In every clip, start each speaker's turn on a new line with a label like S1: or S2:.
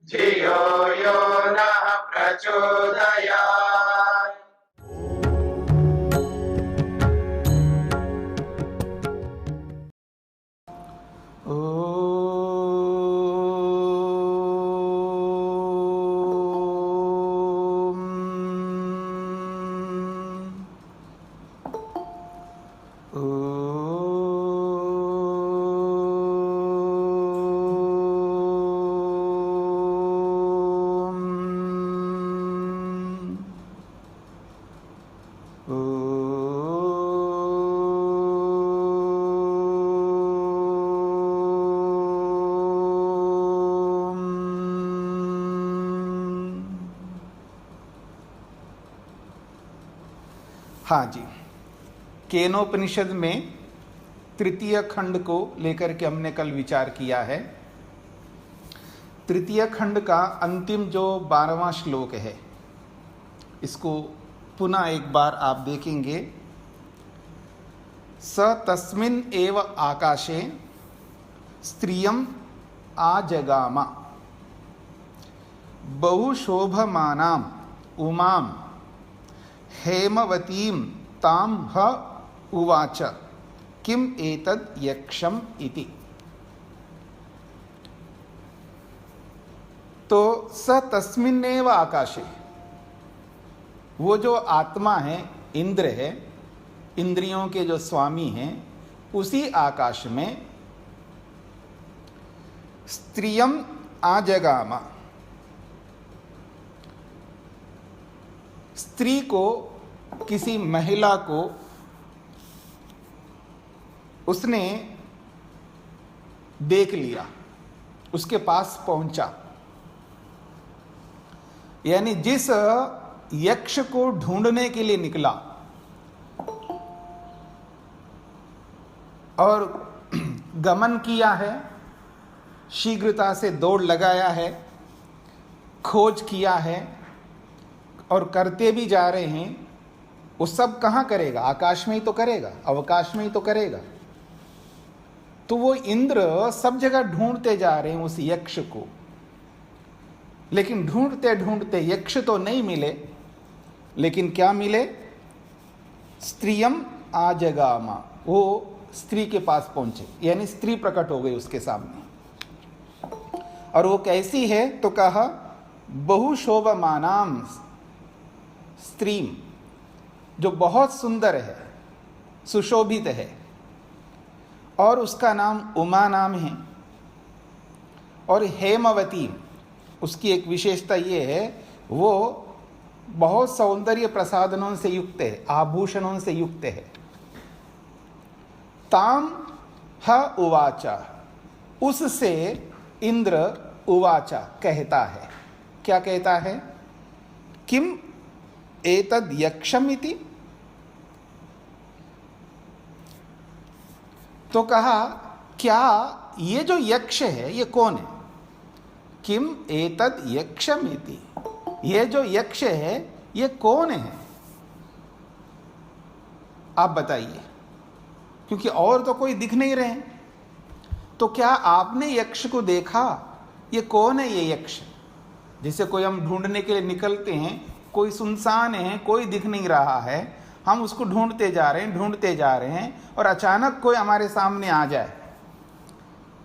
S1: धियो यो नः प्रचोदयात्।
S2: हाँ जी, केनोपनिषद में तृतीय खंड को लेकर के हमने कल विचार किया है। तृतीय खंड का अंतिम जो 12वां श्लोक है, इसको पुनः एक बार आप देखेंगे। स तस्मिन् एव आकाशे स्त्रियम् आजगाम बहुशोभमानाम् उमाम् हेमवतीं तां ह उवाच किम एतद् यक्षम इति। तो स तस्मिन्नेव आकाशे, वो जो आत्मा है, इंद्र है, इंद्रियों के जो स्वामी हैं, उसी आकाश में स्त्रियम आजगामा, स्त्री को, किसी महिला को उसने देख लिया, उसके पास पहुंचा। यानी जिस यक्ष को ढूंढने के लिए निकला और गमन किया है, शीघ्रता से दौड़ लगाया है, खोज किया है और करते भी जा रहे हैं, वो सब कहाँ करेगा? आकाश में ही तो करेगा, अवकाश में ही तो करेगा। तो वो इंद्र सब जगह ढूंढते जा रहे हैं उस यक्ष को, लेकिन ढूंढते ढूंढते यक्ष तो नहीं मिले, लेकिन क्या मिले? स्त्रियम आजगामा, वो स्त्री के पास पहुंचे, यानी स्त्री प्रकट हो गई उसके सामने। और वो कैसी है? तो कहा बहुशोभमानाम स्त्रीम, जो बहुत सुंदर है, सुशोभित है, और उसका नाम उमा नाम है। और हेमवती, उसकी एक विशेषता ये है, वो बहुत सौंदर्य प्रसाधनों से युक्त है, आभूषणों से युक्त है। ताम ह उवाचा, उससे इंद्र उवाचा कहता है। क्या कहता है? किम एतद् यक्षम इति। तो कहा, क्या ये जो यक्ष है ये कौन है? किम एतद् यक्षम इति, ये जो यक्ष है ये कौन है? आप बताइए, क्योंकि और तो कोई दिख नहीं रहे। तो क्या आपने यक्ष को देखा? ये कौन है ये यक्ष? जिसे कोई हम ढूंढने के लिए निकलते हैं, कोई सुनसान है, कोई दिख नहीं रहा है, हम उसको ढूंढते जा रहे हैं, ढूंढते जा रहे हैं, और अचानक कोई हमारे सामने आ जाए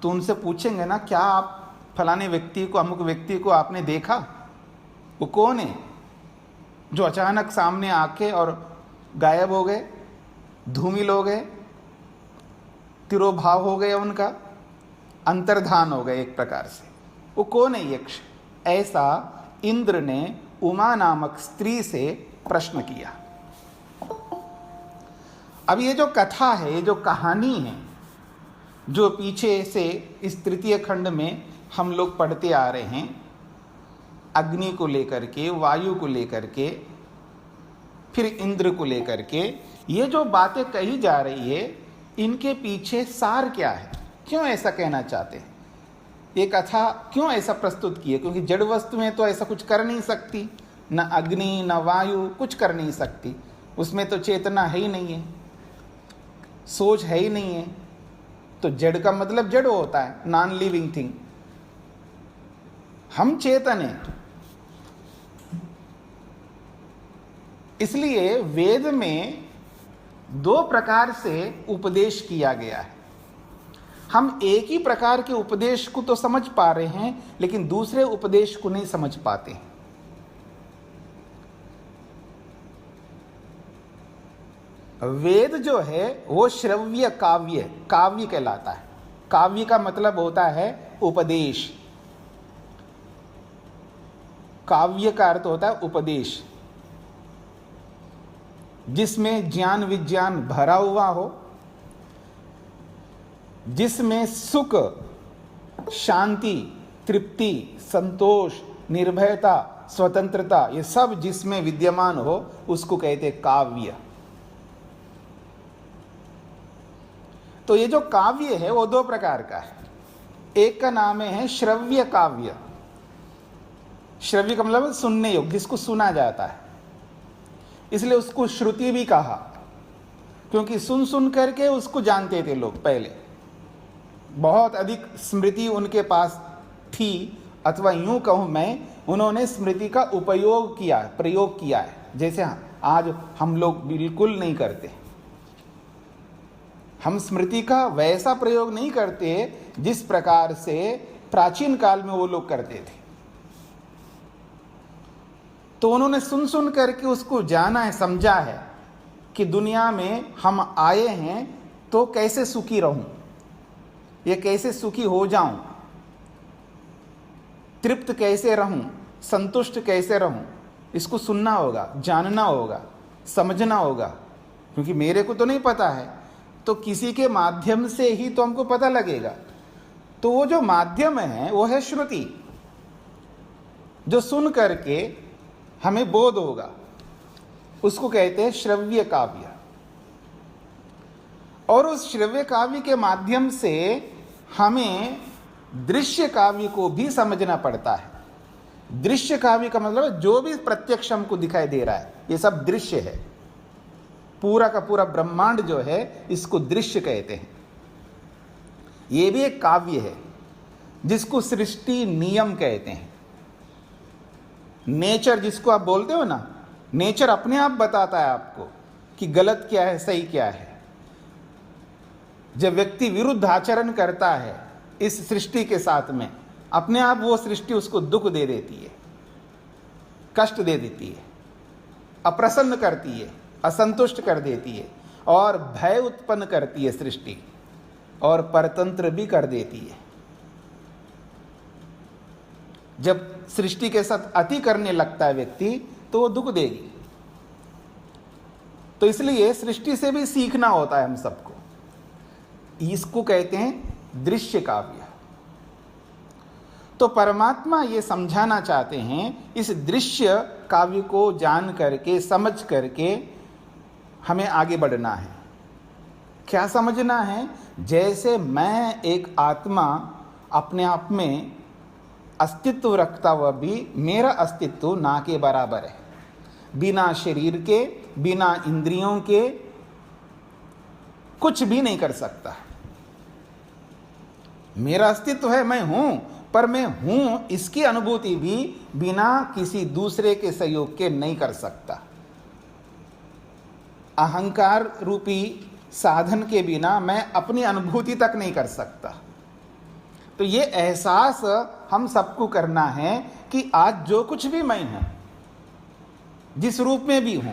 S2: तो उनसे पूछेंगे ना, क्या आप फलाने व्यक्ति को, अमुक व्यक्ति को आपने देखा? वो कौन है जो अचानक सामने आके और गायब हो गए, धूमिल हो गए, तिरोभाव हो गए, उनका अंतर्धान हो गए एक प्रकार से? वो कौन है यक्ष? ऐसा इंद्र ने उमा नामक स्त्री से प्रश्न किया। अब ये जो कथा है, ये जो कहानी है, जो पीछे से इस तृतीय खंड में हम लोग पढ़ते आ रहे हैं, अग्नि को लेकर के, वायु को लेकर के, फिर इंद्र को लेकर के, ये जो बातें कही जा रही है, इनके पीछे सार क्या है? क्यों ऐसा कहना चाहते हैं? ये कथा क्यों ऐसा प्रस्तुत की है? क्योंकि जड़ वस्तु में तो ऐसा कुछ कर नहीं सकती, न अग्नि न वायु कुछ कर नहीं सकती, उसमें तो चेतना है ही नहीं है, सोच है ही नहीं है। तो जड़ का मतलब जड़ होता है, नॉन लिविंग थिंग। हम चेतन हैं। इसलिए वेद में 2 प्रकार से उपदेश किया गया है। हम एक ही प्रकार के उपदेश को तो समझ पा रहे हैं, लेकिन दूसरे उपदेश को नहीं समझ पाते हैं। वेद जो है वो श्रव्य काव्य काव्य कहलाता है। काव्य का मतलब होता है उपदेश। काव्य का अर्थ होता है उपदेश, जिसमें ज्ञान विज्ञान भरा हुआ हो, जिसमें सुख, शांति, तृप्ति, संतोष, निर्भयता, स्वतंत्रता, ये सब जिसमें विद्यमान हो, उसको कहते काव्य। तो ये जो काव्य है वो 2 प्रकार का है। एक का नाम है श्रव्य काव्य। श्रव्य का मतलब सुनने योग्य, जिसको सुना जाता है, इसलिए उसको श्रुति भी कहा, क्योंकि सुन सुन करके उसको जानते थे लोग। पहले बहुत अधिक स्मृति उनके पास थी, अथवा यूं कहूं मैं, उन्होंने स्मृति का उपयोग किया, प्रयोग किया है, जैसे आज हम लोग बिल्कुल नहीं करते। हम स्मृति का वैसा प्रयोग नहीं करते जिस प्रकार से प्राचीन काल में वो लोग करते थे। तो उन्होंने सुन सुन करके उसको जाना है, समझा है कि दुनिया में हम आए हैं तो कैसे सुखी रहूं, ये कैसे सुखी हो जाऊं, तृप्त कैसे रहूं, संतुष्ट कैसे रहूं, इसको सुनना होगा, जानना होगा, समझना होगा। क्योंकि मेरे को तो नहीं पता है, तो किसी के माध्यम से ही तो हमको पता लगेगा। तो वो जो माध्यम है वो है श्रुति, जो सुन करके हमें बोध होगा, उसको कहते हैं श्रव्य काव्य। और उस श्रव्य काव्य के माध्यम से हमें दृश्य काव्य को भी समझना पड़ता है। दृश्य काव्य का मतलब जो भी प्रत्यक्ष हमको दिखाई दे रहा है, ये सब दृश्य है। पूरा का पूरा ब्रह्मांड जो है, इसको दृश्य कहते हैं। ये भी एक काव्य है, जिसको सृष्टि नियम कहते हैं। नेचर जिसको आप बोलते हो ना, नेचर अपने आप बताता है आपको कि गलत क्या है, सही क्या है। जब व्यक्ति विरुद्ध आचरण करता है इस सृष्टि के साथ में, अपने आप वो सृष्टि उसको दुख दे देती है, कष्ट दे देती है, अप्रसन्न करती है, असंतुष्ट कर देती है, और भय उत्पन्न करती है सृष्टि, और परतंत्र भी कर देती है। जब सृष्टि के साथ अति करने लगता है व्यक्ति, तो वो दुख देगी। तो इसलिए सृष्टि से भी सीखना होता है हम सबको। इसको कहते हैं दृश्य काव्य। तो परमात्मा ये समझाना चाहते हैं, इस दृश्य काव्य को जान करके, समझ करके हमें आगे बढ़ना है। क्या समझना है? जैसे मैं एक आत्मा अपने आप में अस्तित्व रखता हुआ भी मेरा अस्तित्व ना के बराबर है। बिना शरीर के, बिना इंद्रियों के कुछ भी नहीं कर सकता। मेरा अस्तित्व है, मैं हूं, पर मैं हूं इसकी अनुभूति भी बिना किसी दूसरे के सहयोग के नहीं कर सकता। अहंकार रूपी साधन के बिना मैं अपनी अनुभूति तक नहीं कर सकता। तो ये एहसास हम सबको करना है कि आज जो कुछ भी मैं हूं, जिस रूप में भी हूं,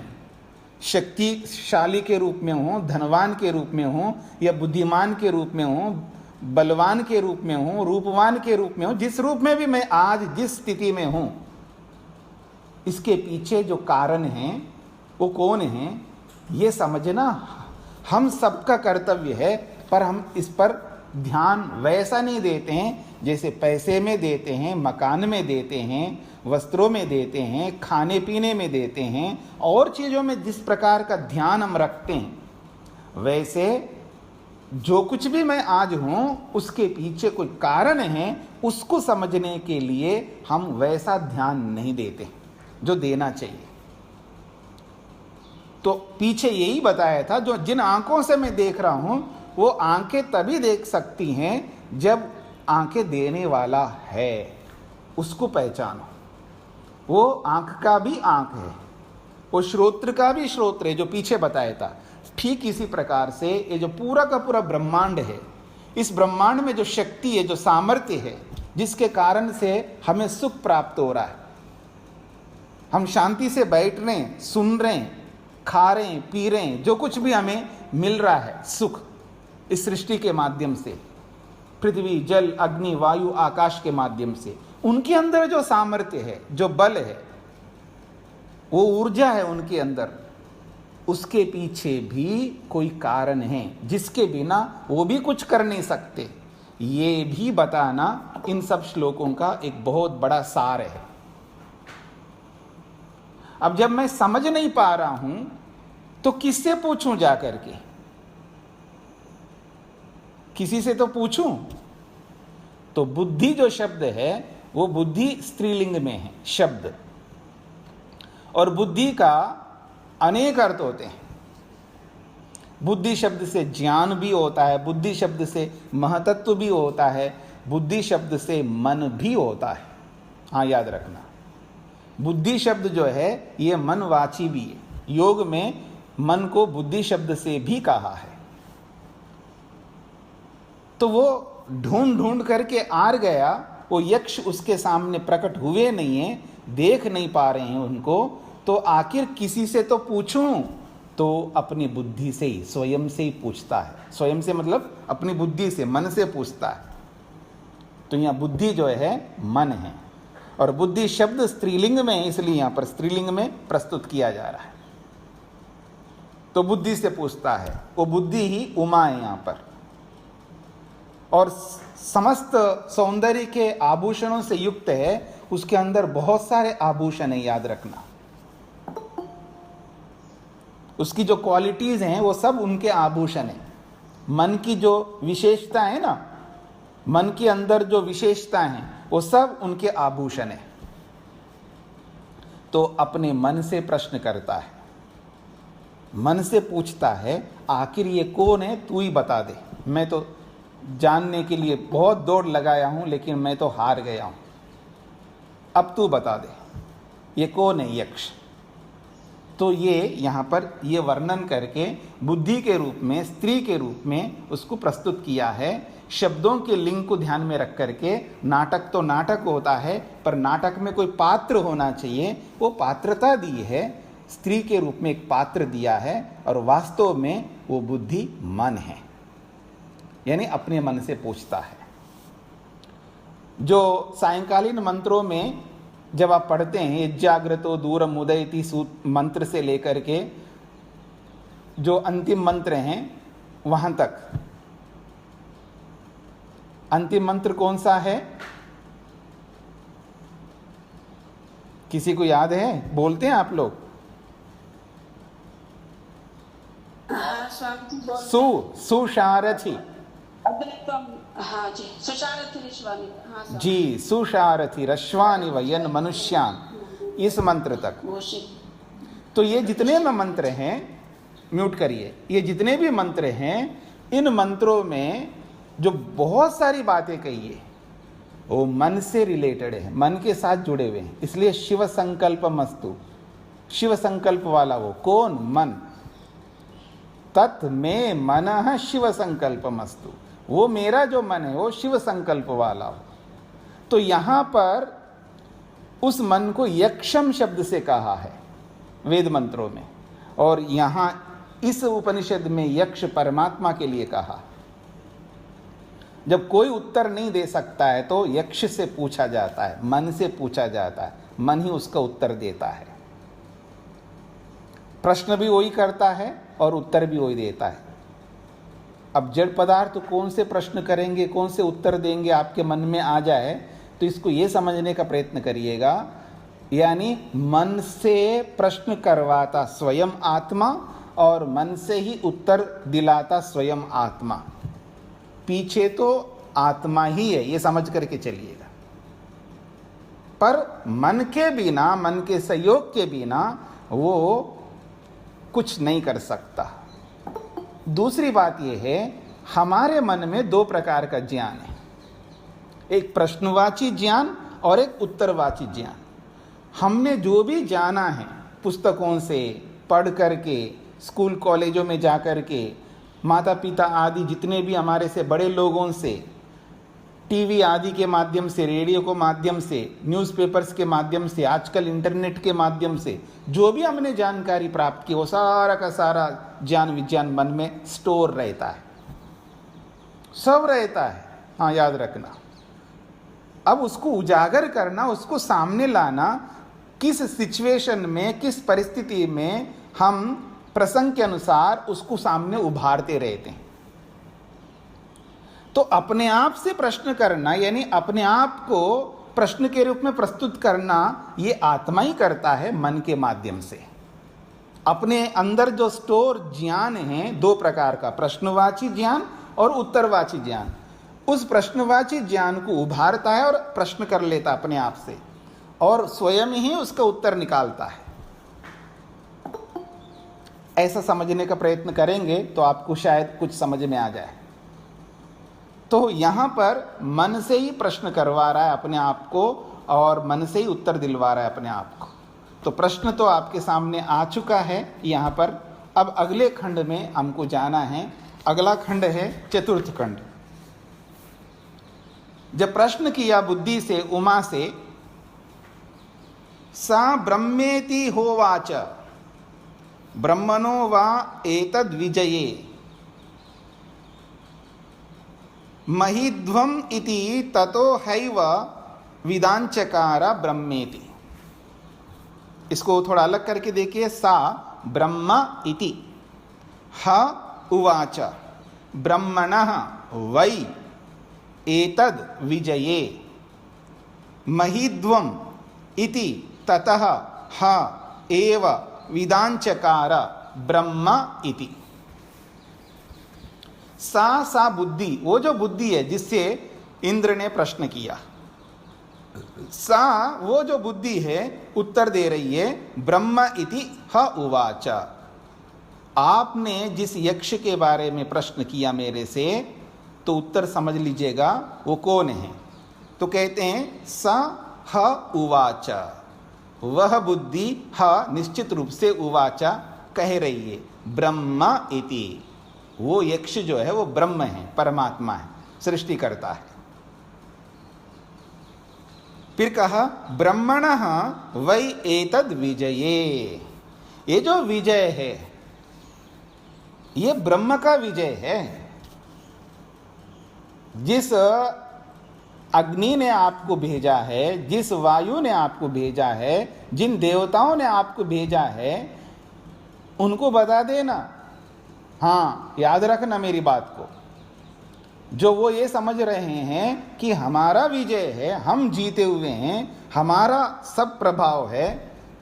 S2: शक्तिशाली के रूप में हूं, धनवान के रूप में हूं, या बुद्धिमान के रूप में हूं, बलवान के रूप में हूं, रूपवान के रूप में हूं, जिस रूप में भी मैं आज जिस स्थिति में हूं, इसके पीछे जो कारण है वो कौन है, ये समझना हम सबका कर्तव्य है। पर हम इस पर ध्यान वैसा नहीं देते हैं जैसे पैसे में देते हैं, मकान में देते हैं, वस्त्रों में देते हैं, खाने पीने में देते हैं, और चीज़ों में जिस प्रकार का ध्यान हम रखते हैं, वैसे जो कुछ भी मैं आज हूँ उसके पीछे कोई कारण है, उसको समझने के लिए हम वैसा ध्यान नहीं देते जो देना चाहिए। तो पीछे यही बताया था, जो जिन आंखों से मैं देख रहा हूं वो आंखें तभी देख सकती हैं जब आंखें देने वाला है। उसको पहचानो। वो आंख का भी आंख है, वो श्रोत्र का भी श्रोत्र है जो पीछे बताया था। ठीक इसी प्रकार से ये जो पूरा का पूरा ब्रह्मांड है, इस ब्रह्मांड में जो शक्ति है, जो सामर्थ्य है, जिसके कारण से हमें सुख प्राप्त हो रहा है, हम शांति से बैठ रहे हैं, सुन रहे हैं, खा रहे हैं, पी रहे हैं, जो कुछ भी हमें मिल रहा है सुख इस सृष्टि के माध्यम से, पृथ्वी जल अग्नि वायु आकाश के माध्यम से, उनके अंदर जो सामर्थ्य है, जो बल है, वो ऊर्जा है उनके अंदर, उसके पीछे भी कोई कारण है जिसके बिना वो भी कुछ कर नहीं सकते। ये भी बताना इन सब श्लोकों का एक बहुत बड़ा सार है। अब जब मैं समझ नहीं पा रहा हूं तो किससे पूछूं जा करके? किसी से तो पूछूं। तो बुद्धि जो शब्द है वो बुद्धि स्त्रीलिंग में है शब्द, और बुद्धि का अनेक अर्थ होते हैं। बुद्धि शब्द से ज्ञान भी होता है, बुद्धि शब्द से महतत्व भी होता है, बुद्धि शब्द से मन भी होता है। हाँ, याद रखना, बुद्धि शब्द जो है ये मनवाची भी है। योग में मन को बुद्धि शब्द से भी कहा है। तो वो ढूंढ ढूंढ करके आर गया, वो यक्ष उसके सामने प्रकट हुए नहीं है, देख नहीं पा रहे हैं उनको, तो आखिर किसी से तो पूछूं। तो अपनी बुद्धि से ही, स्वयं से ही पूछता है। स्वयं से मतलब अपनी बुद्धि से, मन से पूछता है। तो यहाँ बुद्धि जो है मन है, और बुद्धि शब्द स्त्रीलिंग में है, इसलिए यहाँ पर स्त्रीलिंग में प्रस्तुत किया जा रहा है। तो बुद्धि से पूछता है, वो बुद्धि ही उमा है यहाँ पर, और समस्त सौंदर्य के आभूषणों से युक्त है। उसके अंदर बहुत सारे आभूषण है, याद रखना। उसकी जो क्वालिटीज हैं वो सब उनके आभूषण हैं। मन की जो विशेषता है ना, मन के अंदर जो विशेषता हैं वो सब उनके आभूषण हैं। तो अपने मन से प्रश्न करता है, मन से पूछता है, आखिर ये कौन है, तू ही बता दे। मैं तो जानने के लिए बहुत दौड़ लगाया हूं, लेकिन मैं तो हार गया हूं। अब तू बता दे ये कौन है यक्ष। तो ये यहाँ पर ये वर्णन करके बुद्धि के रूप में, स्त्री के रूप में उसको प्रस्तुत किया है। शब्दों के लिंग को ध्यान में रख करके, नाटक तो नाटक होता है, पर नाटक में कोई पात्र होना चाहिए, वो पात्रता दी है। स्त्री के रूप में एक पात्र दिया है, और वास्तव में वो बुद्धि मन है, यानी अपने मन से पूछता है। जो सायंकालीन मंत्रों में जब आप पढ़ते हैं, जागृतो दूरम उदयति मंत्र से लेकर के जो अंतिम मंत्र हैं वहां तक, अंतिम मंत्र कौन सा है? किसी को याद है? बोलते हैं आप लोग। सुसारथी।
S3: हाँ जी, सुसारथी ऋष्वानि। हाँ
S2: जी, सुसारथी रश्वानि वयन मनुष्यान, इस मंत्र तक। तो ये जितने में मंत्र हैं, म्यूट करिए, ये जितने भी मंत्र हैं, इन मंत्रों में जो बहुत सारी बातें कही है वो मन से रिलेटेड है, मन के साथ जुड़े हुए हैं। इसलिए शिव संकल्प मस्तु, शिव संकल्प वाला वो कौन? मन। तत् में मनः शिव संकल्प मस्तु, वो मेरा जो मन है वो शिव संकल्प वाला हो। तो यहां पर उस मन को यक्षम शब्द से कहा है वेद मंत्रों में, और यहां इस उपनिषद में यक्ष परमात्मा के लिए कहा। जब कोई उत्तर नहीं दे सकता है तो यक्ष से पूछा जाता है, मन से पूछा जाता है, मन ही उसका उत्तर देता है। प्रश्न भी वही करता है और उत्तर भी वही देता है। अब जड़ पदार्थ कौन से प्रश्न करेंगे, कौन से उत्तर देंगे, आपके मन में आ जाए तो इसको ये समझने का प्रयत्न करिएगा, यानी मन से प्रश्न करवाता स्वयं आत्मा, और मन से ही उत्तर दिलाता स्वयं आत्मा। पीछे तो आत्मा ही है, ये समझ करके चलिएगा। पर मन के बिना, मन के सहयोग के बिना वो कुछ नहीं कर सकता। दूसरी बात यह है, हमारे मन में दो प्रकार का ज्ञान है, एक प्रश्नवाची ज्ञान और एक उत्तरवाची ज्ञान। हमने जो भी जाना है पुस्तकों से पढ़ करके, स्कूल कॉलेजों में जा कर के, माता पिता आदि जितने भी हमारे से बड़े लोगों से, टीवी आदि के माध्यम से, रेडियो के माध्यम से, न्यूज़पेपर्स के माध्यम से, आजकल इंटरनेट के माध्यम से जो भी हमने जानकारी प्राप्त की, वो सारा का सारा ज्ञान विज्ञान मन में स्टोर रहता है, सब रहता है। हाँ, याद रखना। अब उसको उजागर करना, उसको सामने लाना, किस सिचुएशन में, किस परिस्थिति में हम प्रसंग के अनुसार उसको सामने उभारते रहते हैं। तो अपने आप से प्रश्न करना, यानी अपने आप को प्रश्न के रूप में प्रस्तुत करना, ये आत्मा ही करता है मन के माध्यम से। अपने अंदर जो स्टोर ज्ञान है दो प्रकार का, प्रश्नवाची ज्ञान और उत्तरवाची ज्ञान, उस प्रश्नवाची ज्ञान को उभारता है और प्रश्न कर लेता अपने आप से, और स्वयं ही उसका उत्तर निकालता है। ऐसा समझने का प्रयत्न करेंगे तो आपको शायद कुछ समझ में आ जाए। तो यहाँ पर मन से ही प्रश्न करवा रहा है अपने आप को और मन से ही उत्तर दिलवा रहा है अपने आप को। तो प्रश्न तो आपके सामने आ चुका है यहाँ पर। अब अगले खंड में हमको जाना है। अगला खंड है चतुर्थ खंड। जब प्रश्न किया बुद्धि से, उमा से, सा ब्रह्मेति होवाच ब्रह्मणो वा एतद् विजये महिध्वम इति ततो हैव विदांचकार ब्रह्मेति। इसको थोड़ा अलग करके देखिए। सा ब्रह्म इति ह उवाच ब्रह्मणः वै एतद् विजये महिध्वम इति ततः ह एव विदांचकार ब्रह्म इति। सा बुद्धि, वो जो बुद्धि है जिससे इंद्र ने प्रश्न किया, सा वो जो बुद्धि है उत्तर दे रही है। ब्रह्म इति ह उवाच, आपने जिस यक्ष के बारे में प्रश्न किया मेरे से, तो उत्तर समझ लीजिएगा वो कौन है। तो कहते हैं स ह उवाच, वह बुद्धि ह निश्चित रूप से उवाच कह रही है। ब्रह्म इति, वो यक्ष जो है वो ब्रह्म है, परमात्मा है, सृष्टि करता है। फिर कहा ब्रह्मणः वै एतद् विजये, ये जो विजय है ये ब्रह्म का विजय है। जिस अग्नि ने आपको भेजा है, जिस वायु ने आपको भेजा है, जिन देवताओं ने आपको भेजा है, उनको बता देना। हाँ, याद रखना मेरी बात को। जो वो ये समझ रहे हैं कि हमारा विजय है, हम जीते हुए हैं, हमारा सब प्रभाव है,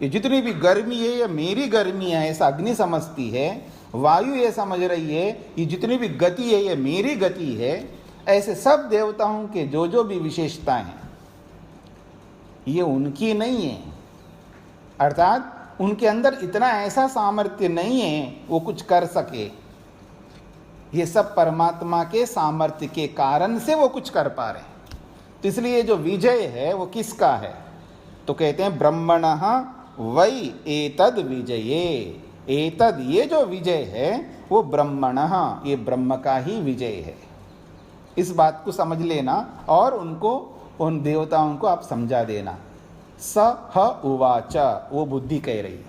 S2: ये जितनी भी गर्मी है ये मेरी गर्मी है, ऐसा अग्नि समझती है। वायु ये समझ रही है ये जितनी भी गति है ये मेरी गति है। ऐसे सब देवताओं के जो जो भी विशेषताएं हैं ये उनकी नहीं है, अर्थात उनके अंदर इतना ऐसा सामर्थ्य नहीं है वो कुछ कर सके। ये सब परमात्मा के सामर्थ्य के कारण से वो कुछ कर पा रहे हैं। तो इसलिए जो विजय है वो किसका है? तो कहते हैं ब्रह्मणः वै एतद् विजये। एतद्, ये जो विजय है वो ब्रह्मणः, ये ब्रह्म का ही विजय है। इस बात को समझ लेना और उनको, उन देवताओं को आप समझा देना। स ह उवाच, वो बुद्धि कह रही है।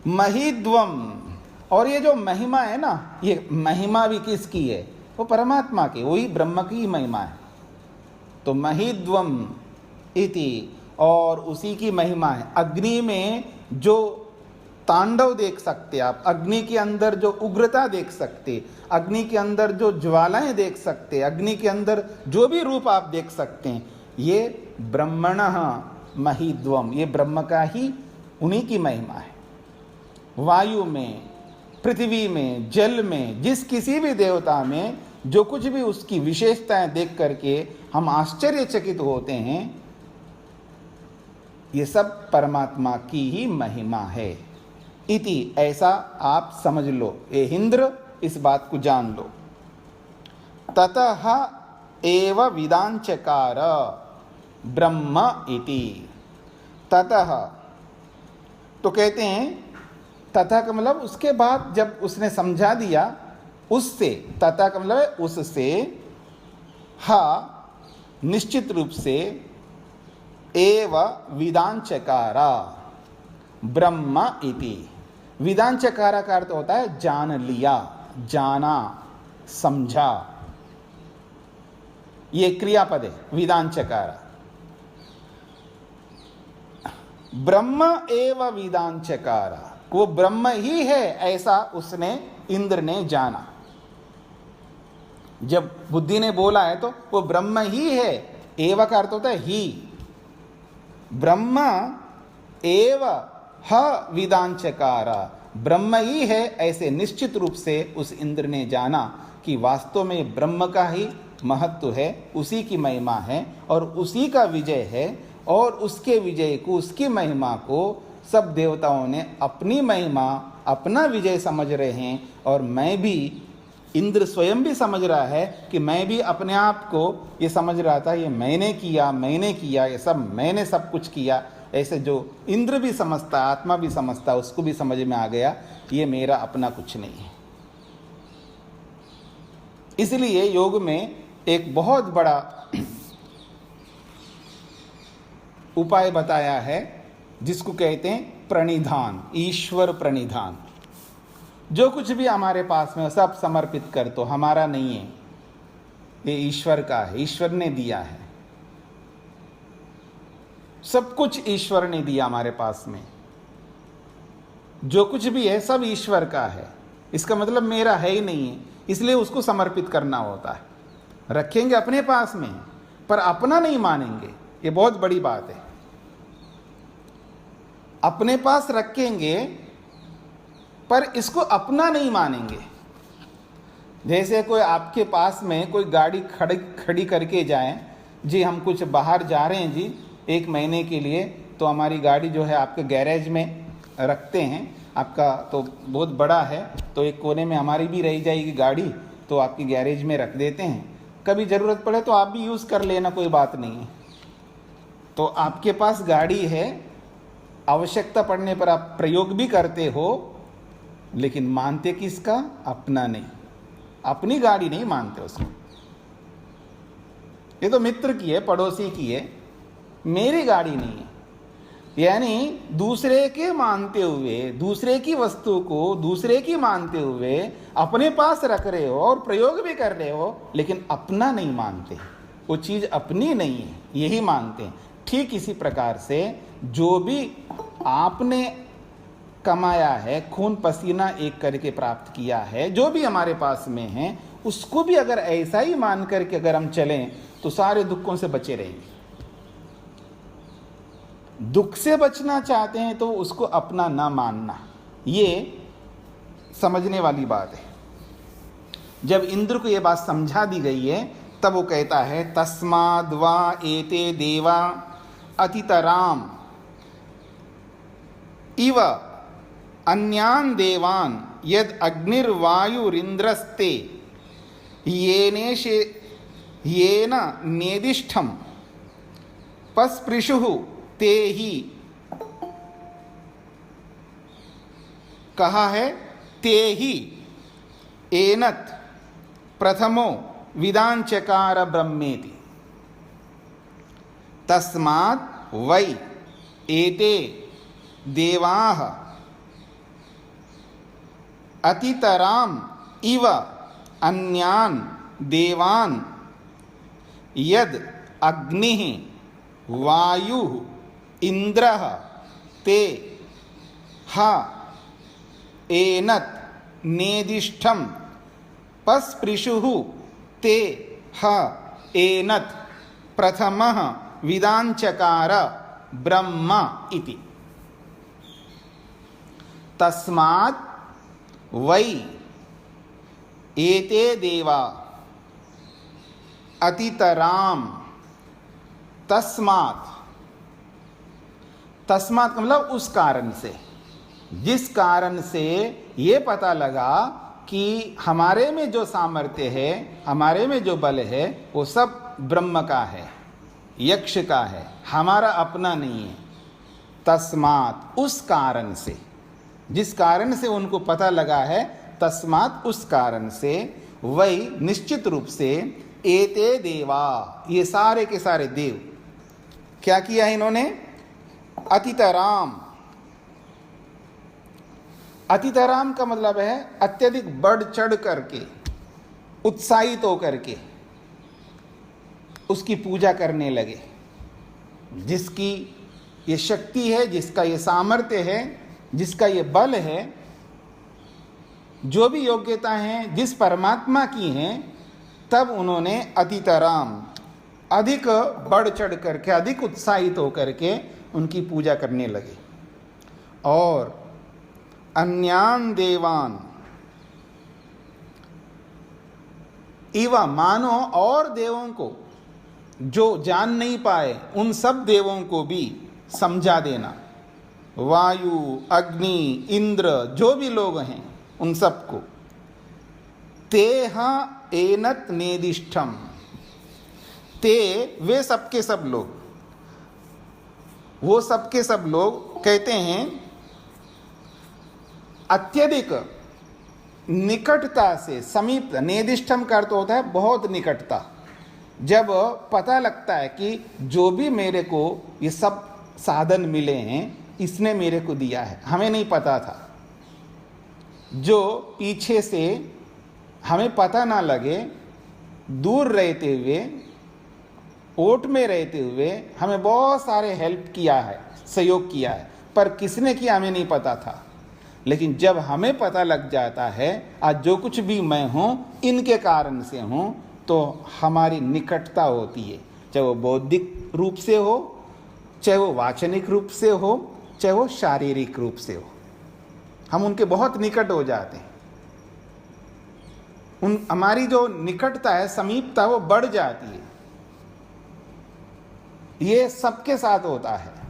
S2: महिध्वम, और ये जो महिमा है ना, ये महिमा भी किसकी है? वो परमात्मा की, वही ब्रह्म की महिमा है। तो महिध्वम इति, और उसी की महिमा है। अग्नि में जो तांडव देख सकते आप, अग्नि के अंदर जो उग्रता देख सकते, अग्नि के अंदर जो ज्वालाएं देख सकते, अग्नि के अंदर जो भी रूप आप देख सकते हैं, ये ब्रह्मणः महिध्वम, ये ब्रह्म का ही, उन्हीं की महिमा है। वायु में, पृथ्वी में, जल में, जिस किसी भी देवता में जो कुछ भी उसकी विशेषताएं देख करके हम आश्चर्यचकित होते हैं, ये सब परमात्मा की ही महिमा है। इति, ऐसा आप समझ लो। ये इंद्र, इस बात को जान लो। ततः एव विदांचकार ब्रह्म इति। ततः, तो कहते हैं तथा का मतलब उसके बाद, जब उसने समझा दिया उससे, तथा का मतलब है उससे, हा निश्चित रूप से, एव विदांचकारा ब्रह्म इति। विदांचकारा का अर्थ होता है जान लिया, जाना, समझा। ये क्रियापद है विदांचकारा। ब्रह्म एव विदांचकारा, वो ब्रह्म ही है ऐसा उसने, इंद्र ने जाना। जब बुद्धि ने बोला है तो वो ब्रह्म ही है। एव का अर्थ होता है ही। ब्रह्म एव ह विदांचकारा, ब्रह्म ही है ऐसे निश्चित रूप से उस इंद्र ने जाना कि वास्तव में ब्रह्म का ही महत्व है, उसी की महिमा है और उसी का विजय है। और उसके विजय को, उसकी महिमा को सब देवताओं ने अपनी महिमा, अपना विजय समझ रहे हैं। और मैं भी, इंद्र स्वयं भी समझ रहा है कि मैं भी अपने आप को ये समझ रहा था, ये मैंने किया, ये सब मैंने सब कुछ किया। ऐसे जो इंद्र भी समझता, आत्मा भी समझता, उसको भी समझ में आ गया ये मेरा अपना कुछ नहीं है। इसलिए योग में एक बहुत बड़ा उपाय बताया है जिसको कहते हैं प्रणिधान, ईश्वर प्रणिधान। जो कुछ भी हमारे पास में सब समर्पित कर, तो हमारा नहीं है, ये ईश्वर का है, ईश्वर ने दिया है। सब कुछ ईश्वर ने दिया हमारे पास में। जो कुछ भी है सब ईश्वर का है, इसका मतलब मेरा है ही नहीं है, इसलिए उसको समर्पित करना होता है। रखेंगे अपने पास में पर अपना नहीं मानेंगे, ये बहुत बड़ी बात है। अपने पास रखेंगे पर इसको अपना नहीं मानेंगे। जैसे कोई आपके पास में कोई गाड़ी खड़ी करके जाए, जी हम कुछ बाहर जा रहे हैं जी 1 महीने के लिए, तो हमारी गाड़ी जो है आपके गैरेज में रखते हैं। आपका तो बहुत बड़ा है, तो एक कोने में हमारी भी रह जाएगी गाड़ी, तो आपकी गैरेज में रख देते हैं। कभी ज़रूरत पड़े तो आप भी यूज़ कर लेना, कोई बात नहीं है। तो आपके पास गाड़ी है, आवश्यकता पड़ने पर आप प्रयोग भी करते हो, लेकिन मानते किसका? अपना नहीं, अपनी गाड़ी नहीं मानते उसको। ये तो मित्र की है, पड़ोसी की है, मेरी गाड़ी नहीं है। यानी दूसरे के मानते हुए, दूसरे की वस्तु को दूसरे की मानते हुए अपने पास रख रहे हो और प्रयोग भी कर रहे हो, लेकिन अपना नहीं मानते। वो चीज़ अपनी नहीं है, यही मानते हैं। ठीक इसी प्रकार से जो भी आपने कमाया है, खून पसीना एक करके प्राप्त किया है, जो भी हमारे पास में है, उसको भी अगर ऐसा ही मान करके अगर हम चलें तो सारे दुखों से बचे रहेंगे। दुख से बचना चाहते हैं तो उसको अपना ना मानना, ये समझने वाली बात है। जब इंद्र को ये बात समझा दी गई है, तब वो कहता है तस्माद् वा एते देवा अतितराम इव अन्यान देवान यद अग्निर्वायुरिंद्रस्ते येन नेदिष्ठम पस्पृशुः ते ही। कहा है ते ही एनत प्रथमो विदांचकार ब्रह्मेति। तस्मात् वै एते देवाः अतितराम इव अन्यान देवान यद अग्निः वायुः इंद्रः ते ह एनत नेदिष्ठम पस्पृशुः ते ह एनत प्रथमः विदांचकार ब्रह्म इति। तस्मात् वै एते देवा अतितराम। तस्मात्, तस्मात् का मतलब उस कारण से, जिस कारण से ये पता लगा कि हमारे में जो सामर्थ्य है, हमारे में जो बल है, वो सब ब्रह्म का है, यक्ष का है, हमारा अपना नहीं है। तस्मात्, उस कारण से, जिस कारण से उनको पता लगा है, तस्मात् उस कारण से, वही निश्चित रूप से, एते देवा, ये सारे के सारे देव क्या किया है इन्होंने? अतितराम। अतितराम का मतलब है अत्यधिक बढ़ चढ़ करके, उत्साहित होकर के उसकी पूजा करने लगे। जिसकी ये शक्ति है, जिसका ये सामर्थ्य है, जिसका ये बल है, जो भी योग्यता है जिस परमात्मा की हैं, तब उन्होंने अतितराम, अधिक बढ़ चढ़ करके, अधिक उत्साहित होकर के उनकी पूजा करने लगे। और अन्यान देवान इव, मानो और देवों को जो जान नहीं पाए, उन सब देवों को भी समझा देना। वायु, अग्नि, इंद्र, जो भी लोग हैं उन सबको। तेह एनत नेदिष्ठम, ते वे सबके सब लोग, वो सबके सब लोग कहते हैं अत्यधिक निकटता से, समीप, नेदिष्ठम का अर्थ होता है बहुत निकटता। जब पता लगता है कि जो भी मेरे को ये सब साधन मिले हैं, इसने मेरे को दिया है, हमें नहीं पता था। जो पीछे से हमें पता ना लगे, दूर रहते हुए, ओट में रहते हुए हमें बहुत सारे हेल्प किया है, सहयोग किया है, पर किसने किया हमें नहीं पता था। लेकिन जब हमें पता लग जाता है आज जो कुछ भी मैं हूँ इनके कारण से हूँ, तो हमारी निकटता होती है, चाहे वो बौद्धिक रूप से हो, चाहे वो वाचनिक रूप से हो, चाहे वो शारीरिक रूप से हो, हम उनके बहुत निकट हो जाते हैं। हमारी जो निकटता है, समीपता, वो बढ़ जाती है। ये सबके साथ होता है।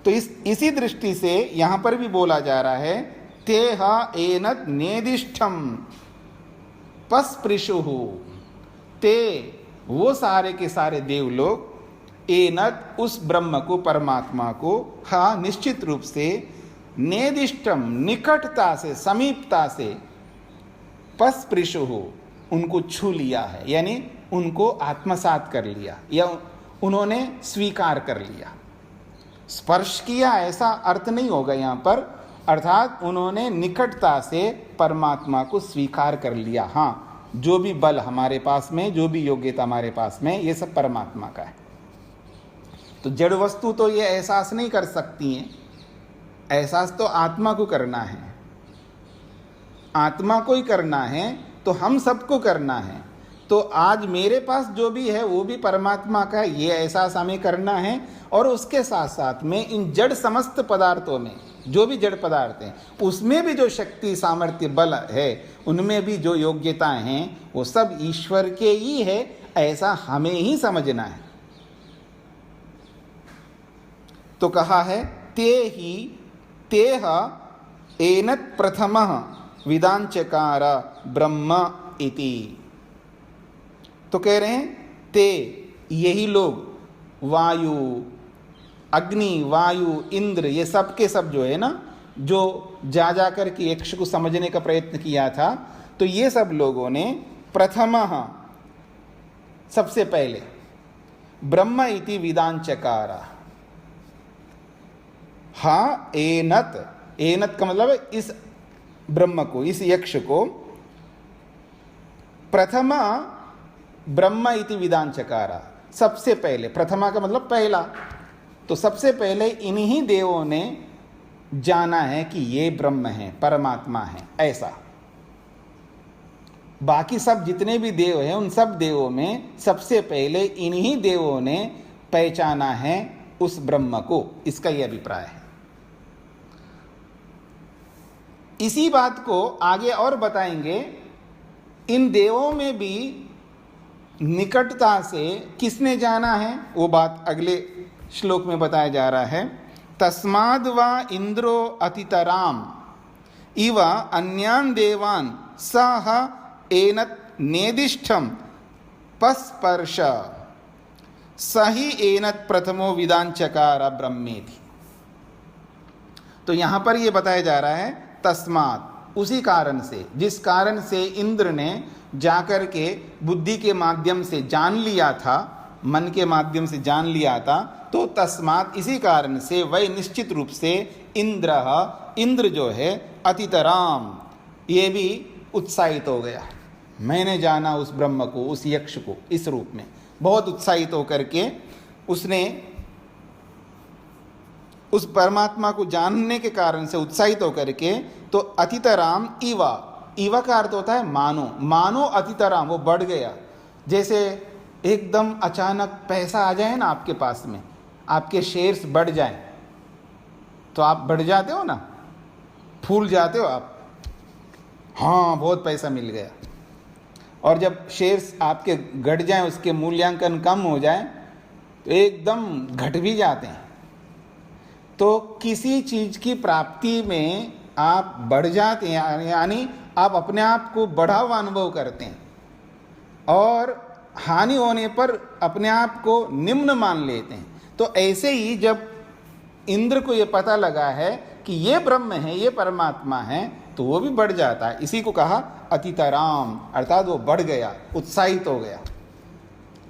S2: तो इसी दृष्टि से यहां पर भी बोला जा रहा है, तेह एनत नेदिष्ठम पस्पृशुहु, ते वो सारे के सारे देव लोग, एनत उस ब्रह्म को, परमात्मा को, हाँ निश्चित रूप से, नेदिष्टम निकटता से, समीपता से, पस्पृशुहु उनको छू लिया है, यानी उनको आत्मसात कर लिया, या उन्होंने स्वीकार कर लिया। स्पर्श किया ऐसा अर्थ नहीं होगा यहाँ पर, अर्थात उन्होंने निकटता से परमात्मा को स्वीकार कर लिया। हाँ, जो भी बल हमारे पास में, जो भी योग्यता हमारे पास में, ये सब परमात्मा का है। तो जड़ वस्तु तो ये एहसास नहीं कर सकती हैं, एहसास तो आत्मा को करना है, आत्मा को ही करना है, तो हम सबको करना है। तो आज मेरे पास जो भी है वो भी परमात्मा का है, ये एहसास हमें करना है। और उसके साथ साथ में इन जड़ समस्त पदार्थों में, जो भी जड़ पदार्थ हैं, उसमें भी जो शक्ति, सामर्थ्य, बल है, उनमें भी जो योग्यताएं हैं, वो सब ईश्वर के ही है, ऐसा हमें ही समझना है। तो कहा है तेह एनत प्रथमः विदांचकार ब्रह्म इति। तो कह रहे हैं ते, यही लोग, वायु, अग्नि, वायु, इंद्र, ये सब के सब जो है ना, जो जा कर के यक्ष को समझने का प्रयत्न किया था, तो ये सब लोगों ने प्रथमः, सबसे पहले, ब्रह्म इति विदांचकार। हाँ, एनत, एनत का मतलब है इस ब्रह्म को, इस यक्ष को, प्रथमा ब्रह्म इति विदांचकारा, सबसे पहले, प्रथमा का मतलब पहला, तो सबसे पहले इन्हीं देवों ने जाना है कि ये ब्रह्म है, परमात्मा है, ऐसा। बाकी सब जितने भी देव हैं, उन सब देवों में सबसे पहले इन्हीं देवों ने पहचाना है उस ब्रह्म को, इसका ये अभिप्राय है। इसी बात को आगे और बताएंगे, इन देवों में भी निकटता से किसने जाना है, वो बात अगले श्लोक में बताया जा रहा है। तस्माद् वा इंद्रो अतितराम इव अन्यान् देवान् सह एनत् नेदिष्ठं पस्पर्श सही एनत् प्रथमो विदांचकार ब्रह्मेति। तो यहां पर यह बताया जा रहा है तस्मात्, उसी कारण से, जिस कारण से इंद्र ने जाकर के बुद्धि के माध्यम से जान लिया था, मन के माध्यम से जान लिया था, तो तस्मात् इसी कारण से वह निश्चित रूप से इंद्र जो है अतितराम, ये भी उत्साहित हो गया। मैंने जाना उस ब्रह्म को, उस यक्ष को इस रूप में, बहुत उत्साहित होकर के उसने उस परमात्मा को जानने के कारण से उत्साहित होकर के, तो अतितराम इवा का अर्थ होता है मानो अतितराम, वो बढ़ गया। जैसे एकदम अचानक पैसा आ जाए ना आपके पास में, आपके शेयर्स बढ़ जाएं, तो आप बढ़ जाते हो ना, फूल जाते हो आप, हाँ बहुत पैसा मिल गया। और जब शेयर्स आपके घट जाएं, उसके मूल्यांकन कम हो जाए, तो एकदम घट भी जाते हैं। तो किसी चीज की प्राप्ति में आप बढ़ जाते हैं, यानी आप अपने आप को बढ़ा हुआ अनुभव करते हैं, और हानि होने पर अपने आप को निम्न मान लेते हैं। तो ऐसे ही जब इंद्र को ये पता लगा है कि ये ब्रह्म है, ये परमात्मा है, तो वो भी बढ़ जाता है। इसी को कहा अतितराम, अर्थात वो बढ़ गया, उत्साहित हो गया,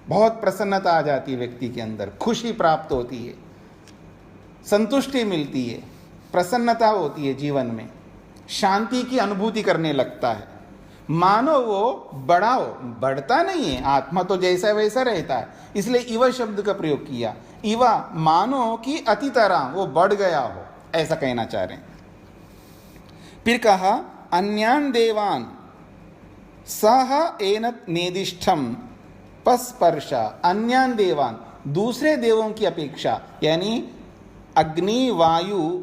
S2: बहुत प्रसन्नता आ जाती है व्यक्ति के अंदर, खुशी प्राप्त होती है, संतुष्टि मिलती है, प्रसन्नता होती है जीवन में, शांति की अनुभूति करने लगता है। मानो वो बढ़ता नहीं है, आत्मा तो जैसा वैसा रहता है, इसलिए इवा शब्द का प्रयोग किया। इवा मानो कि अतितराम, वो बढ़ गया हो, ऐसा कहना चाह रहे हैं। फिर कहा अन्यान् देवान् सह एनत् नेदिष्ठम पस्पर्श, अन्यान् देवान्, दूसरे देवों की अपेक्षा, यानी अग्नि वायु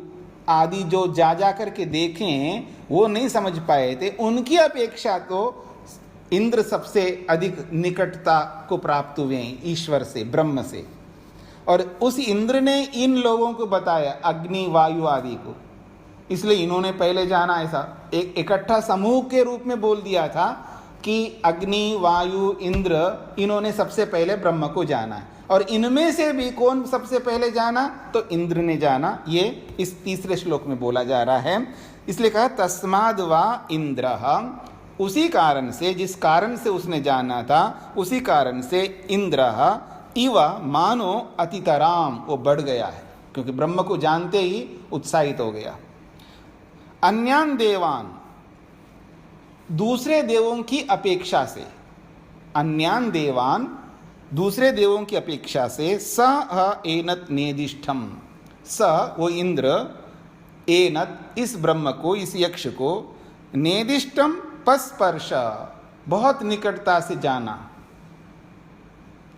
S2: आदि जो जा करके देखें वो नहीं समझ पाए थे, उनकी अपेक्षा तो इंद्र सबसे अधिक निकटता को प्राप्त हुए हैं ईश्वर से, ब्रह्म से। और उस इंद्र ने इन लोगों को बताया, अग्नि वायु आदि को, इसलिए इन्होंने पहले जाना। ऐसा एक इकट्ठा समूह के रूप में बोल दिया था कि अग्नि वायु इंद्र, इन्होंने सबसे पहले ब्रह्म को जाना है। और इनमें से भी कौन सबसे पहले जाना, तो इंद्र ने जाना। ये इस तीसरे श्लोक में बोला जा रहा है, इसलिए कहा तस्माद् वा इंद्रः, उसी कारण से, जिस कारण से उसने जाना था, उसी कारण से इंद्रः इव मानो अतितराम, वो बढ़ गया है, क्योंकि ब्रह्म को जानते ही उत्साहित हो गया। अन्यान् देवान्, दूसरे देवों की अपेक्षा से, अन्यान् देवान्, दूसरे देवों की अपेक्षा से, स एनत् नेदिष्ठम, स वो इंद्र, एनत् इस ब्रह्म को, इस यक्ष को, नेदिष्टम पस्पर्श बहुत निकटता से जाना,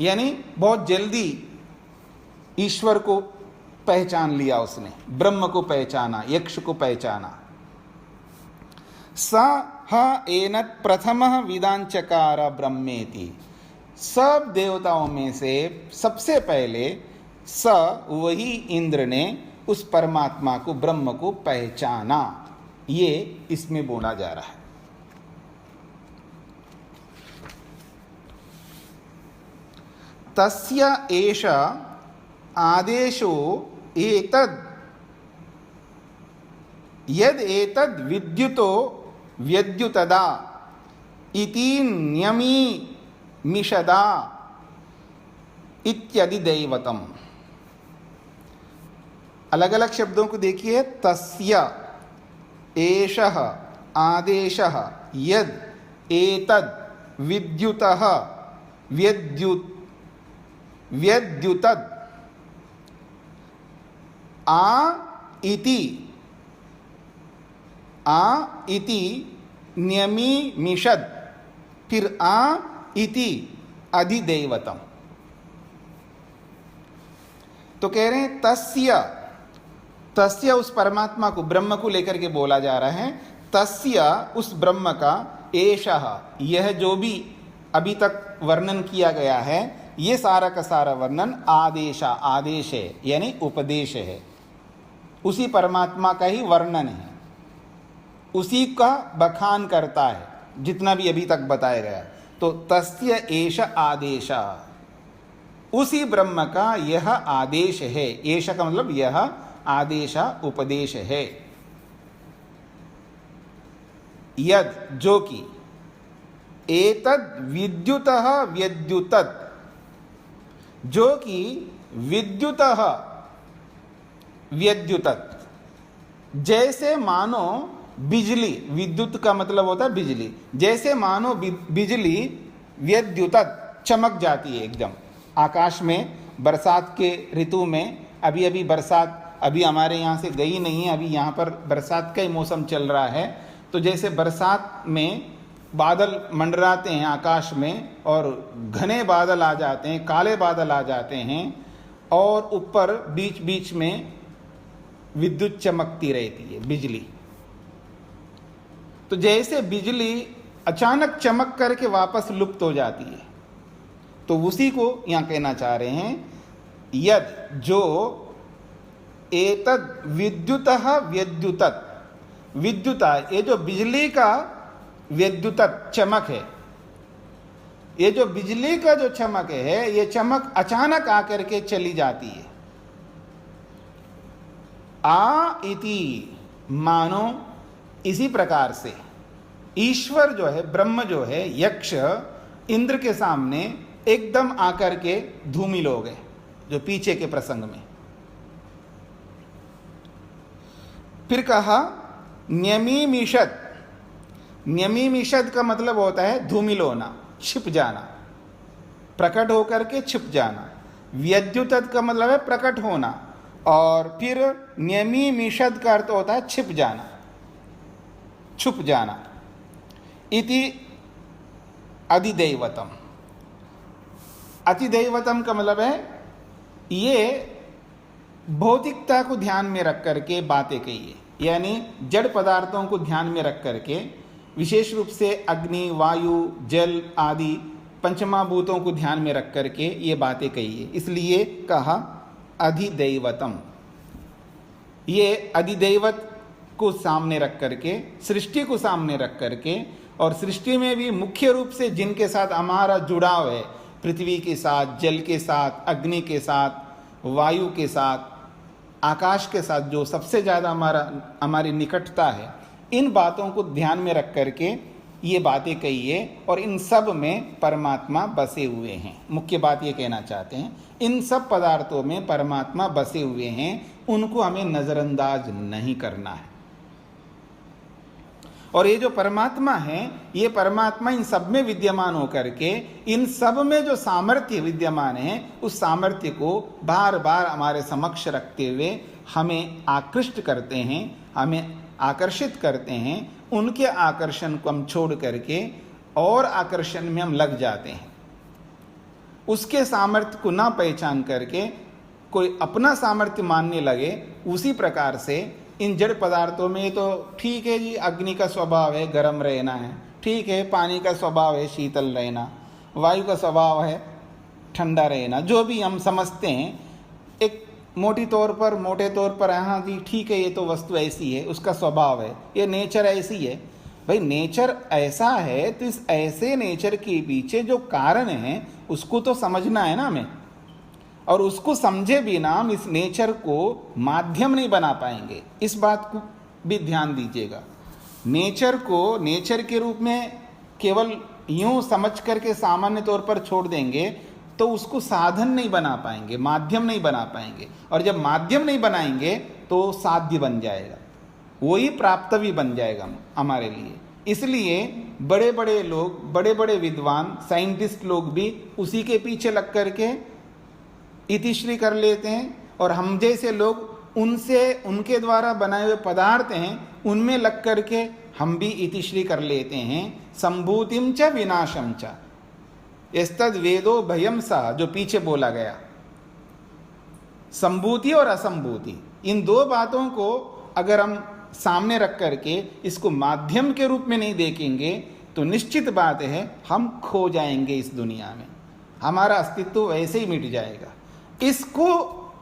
S2: यानी बहुत जल्दी ईश्वर को पहचान लिया उसने, ब्रह्म को पहचाना, यक्ष को पहचाना। स एनत् प्रथमः विदांचकार ब्रह्मेति, सब देवताओं में से सबसे पहले स वही इंद्र ने उस परमात्मा को, ब्रह्म को पहचाना, ये इसमें बोला जा रहा है। तस्य एष आदेशो एतद् यद एतद् विद्युतो व्यद्युतदा इति न्यमी मिषदा इत्यादि दैवतम। अलग अलग शब्दों को देखिए, तस्य एषः आदेशः यद एतद् विद्युतः व्यद्युतद् आ इति न्यमीमिषद, फिर आ इति अधिदैवतम। तो कह रहे हैं तस्य उस परमात्मा को, ब्रह्म को लेकर के बोला जा रहा है। तस्य उस ब्रह्म का, एषः यह जो भी अभी तक वर्णन किया गया है, ये सारा का सारा वर्णन आदेश है, यानी उपदेश है, उसी परमात्मा का ही वर्णन है। उसी का बखान करता है, जितना भी अभी तक बताया गया। तो तस्य एष आदेश, उसी ब्रह्म का यह आदेश है। एष का मतलब यह आदेश, उपदेश है। यद, जो कि, एतद विद्युतः व्यद्युतत्, जो कि विद्युतः व्यद्युतत्, जैसे मानो बिजली, विद्युत का मतलब होता है बिजली, जैसे मानो बिजली व्यद्युतत् चमक जाती है एकदम आकाश में। बरसात के ऋतु में अभी अभी बरसात अभी हमारे यहाँ से गई नहीं है, अभी यहाँ पर बरसात का ही मौसम चल रहा है। तो जैसे बरसात में बादल मंडराते हैं आकाश में और घने बादल आ जाते हैं, काले बादल आ जाते हैं और ऊपर बीच बीच में विद्युत चमकती रहती है, बिजली। तो जैसे बिजली अचानक चमक करके वापस लुप्त हो जाती है, तो उसी को यहां कहना चाह रहे हैं। यद, जो, एतद विद्युतः व्यद्युतत्, विद्युता, ये जो बिजली का व्यद्युतत् चमक है, ये जो बिजली का जो चमक है, ये चमक अचानक आकर के चली जाती है। आ इति, मानो इसी प्रकार से ईश्वर जो है, ब्रह्म जो है, यक्ष इंद्र के सामने एकदम आकर के धूमिल हो गए, जो पीछे के प्रसंग में। फिर कहा न्यमीमिषद, न्यमीमिषद का मतलब होता है धूमिल होना, छिप जाना, प्रकट होकर के छिप जाना। व्यद्युतत् का मतलब है प्रकट होना, और फिर न्यमीमिषद का अर्थ होता है छिप जाना, छुप जाना। इति अधिदैवतम, अतिदैवतम का मतलब है ये भौतिकता को ध्यान में रख करके बातें कही है, यानी जड़ पदार्थों को ध्यान में रख करके, विशेष रूप से अग्नि, वायु, जल आदि पंचमहाभूतों को ध्यान में रख करके ये बातें कही है, इसलिए कहा अधिदैवतम। ये अधिदैवत को सामने रख करके, सृष्टि को सामने रख करके, और सृष्टि में भी मुख्य रूप से जिनके साथ हमारा जुड़ाव है, पृथ्वी के साथ, जल के साथ, अग्नि के साथ, वायु के साथ, आकाश के साथ, जो सबसे ज़्यादा हमारी निकटता है, इन बातों को ध्यान में रख करके ये बातें कही है। और इन सब में परमात्मा बसे हुए हैं। मुख्य बात ये कहना चाहते हैं, इन सब पदार्थों में परमात्मा बसे हुए हैं, उनको हमें नज़रअंदाज नहीं करना है। और ये जो परमात्मा है, ये परमात्मा इन सब में विद्यमान होकर के, इन सब में जो सामर्थ्य विद्यमान है, उस सामर्थ्य को बार बार हमारे समक्ष रखते हुए हमें आकृष्ट करते हैं, हमें आकर्षित करते हैं। उनके आकर्षण को हम छोड़ करके और आकर्षण में हम लग जाते हैं। उसके सामर्थ्य को ना पहचान करके कोई अपना सामर्थ्य मानने लगे। उसी प्रकार से इन जड़ पदार्थों में तो ठीक है जी, अग्नि का स्वभाव है गर्म रहना है, ठीक है, पानी का स्वभाव है शीतल रहना, वायु का स्वभाव है ठंडा रहना, जो भी हम समझते हैं एक मोटे तौर पर, हाँ जी ठीक है, ये तो वस्तु ऐसी है, उसका स्वभाव है, ये नेचर ऐसी है। भाई नेचर ऐसा है तो इस ऐसे नेचर के पीछे जो कारण है उसको तो समझना है ना हमें, और उसको समझे बिना हम इस नेचर को माध्यम नहीं बना पाएंगे। इस बात को भी ध्यान दीजिएगा। नेचर को नेचर के रूप में केवल यूं समझ करके सामान्य तौर पर छोड़ देंगे तो उसको साधन नहीं बना पाएंगे, माध्यम नहीं बना पाएंगे। और जब माध्यम नहीं बनाएंगे तो साध्य बन जाएगा, वही प्राप्त भी बन जाएगा हमारे लिए। इसलिए बड़े बड़े लोग, बड़े बड़े विद्वान साइंटिस्ट लोग भी उसी के पीछे लग करके इतिश्री कर लेते हैं, और हम जैसे लोग उनके द्वारा बनाए हुए पदार्थ हैं उनमें लग करके हम भी इतिश्री कर लेते हैं। संभूतिम च विनाशम च यस्तद वेदो भयम सा, जो पीछे बोला गया, संभूति और असंभूति, इन दो बातों को अगर हम सामने रख करके इसको माध्यम के रूप में नहीं देखेंगे तो निश्चित बात है हम खो जाएंगे इस दुनिया में, हमारा अस्तित्व वैसे ही मिट जाएगा। इसको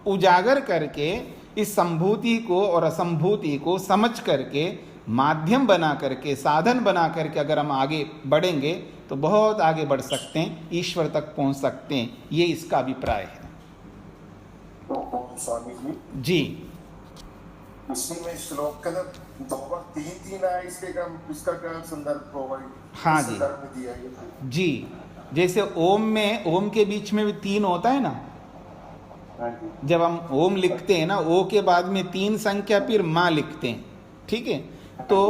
S2: उजागर करके, इस संभूति को और असंभूति को समझ करके माध्यम बना करके, साधन बना करके अगर हम आगे बढ़ेंगे तो बहुत आगे बढ़ सकते हैं, ईश्वर तक पहुंच सकते हैं। ये इसका अभिप्राय है।
S4: स्वामी जी
S2: जी
S4: इसी में श्लोक का 2 बार 3 आया, इसका क्या संदर्भ प्रोवाइड
S2: हाँ जी
S4: संदर्भ में दिया है?
S2: जी, जैसे ओम में, ओम के बीच में भी 3 होता है ना,
S4: हाँ जी।
S2: जब हम ओम लिखते हैं ना, ओ के बाद में 3 संख्या फिर माँ लिखते हैं, ठीक है। तो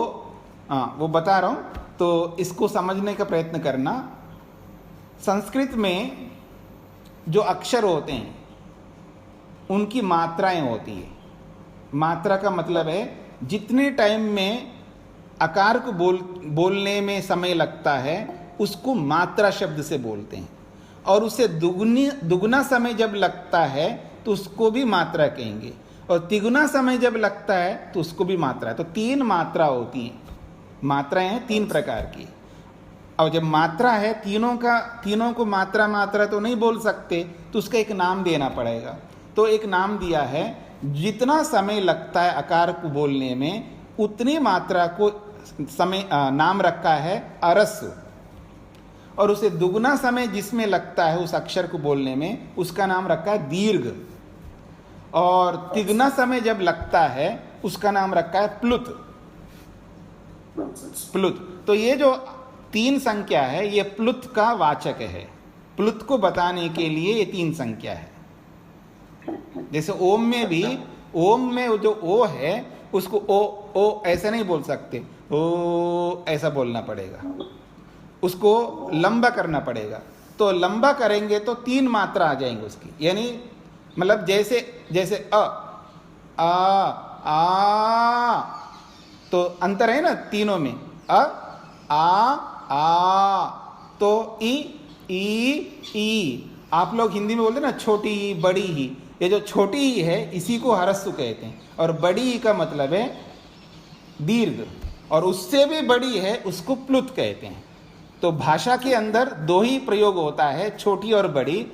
S2: हाँ, वो बता रहा हूँ, तो इसको समझने का प्रयत्न करना। संस्कृत में जो अक्षर होते हैं उनकी मात्राएं होती है। मात्रा का मतलब है जितने टाइम में आकार को बोलने में समय लगता है उसको मात्रा शब्द से बोलते हैं, और उससे दुगुना समय जब लगता है तो उसको भी मात्रा कहेंगे, और तिगुना समय जब लगता है तो उसको भी मात्रा है। तो 3 मात्रा होती हैं। मात्राएं हैं 3 प्रकार की, और जब मात्रा है तीनों को मात्रा तो नहीं बोल सकते, तो उसका एक नाम देना पड़ेगा। तो एक नाम दिया है, जितना समय लगता है आकार को बोलने में उतनी मात्रा को समय नाम रखा है अरस, और उसे दुगुना समय जिसमें लगता है उस अक्षर को बोलने में उसका नाम रखा है दीर्घ, और तिगुना समय जब लगता है उसका नाम रखा है प्लुत। तो ये जो 3 संख्या है ये प्लुत का वाचक है। प्लुत को बताने के लिए ये 3 संख्या है। जैसे ओम में भी, ओम में जो ओ है उसको ओ ऐसे नहीं बोल सकते, ओ ऐसा बोलना पड़ेगा, उसको लंबा करना पड़ेगा। तो लंबा करेंगे तो 3 मात्रा आ जाएंगे उसकी, यानी मतलब जैसे आ तो अंतर है ना तीनों में, आ तो ई। आप लोग हिंदी में बोलते हैं ना छोटी ई, बड़ी ही। ये जो छोटी ई है इसी को हरस्सु कहते हैं, और बड़ी ई का मतलब है दीर्घ, और उससे भी बड़ी है उसको प्लुत कहते हैं। तो भाषा के अंदर 2 ही प्रयोग होता है, छोटी और बड़ी।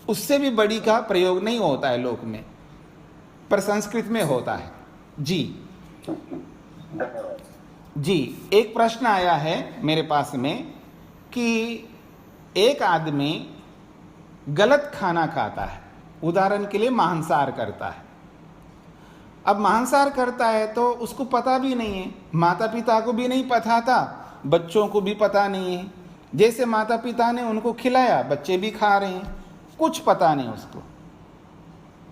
S2: उससे भी बड़ी का प्रयोग नहीं होता है लोक में, पर संस्कृत में होता है। जी जी, एक प्रश्न आया है मेरे पास में कि एक आदमी गलत खाना खाता है, उदाहरण के लिए मांसाहार करता है। अब मांसाहार करता है तो उसको पता भी नहीं है, माता पिता को भी नहीं पता था, बच्चों को भी पता नहीं है। जैसे माता पिता ने उनको खिलाया, बच्चे भी खा रहे हैं, कुछ पता नहीं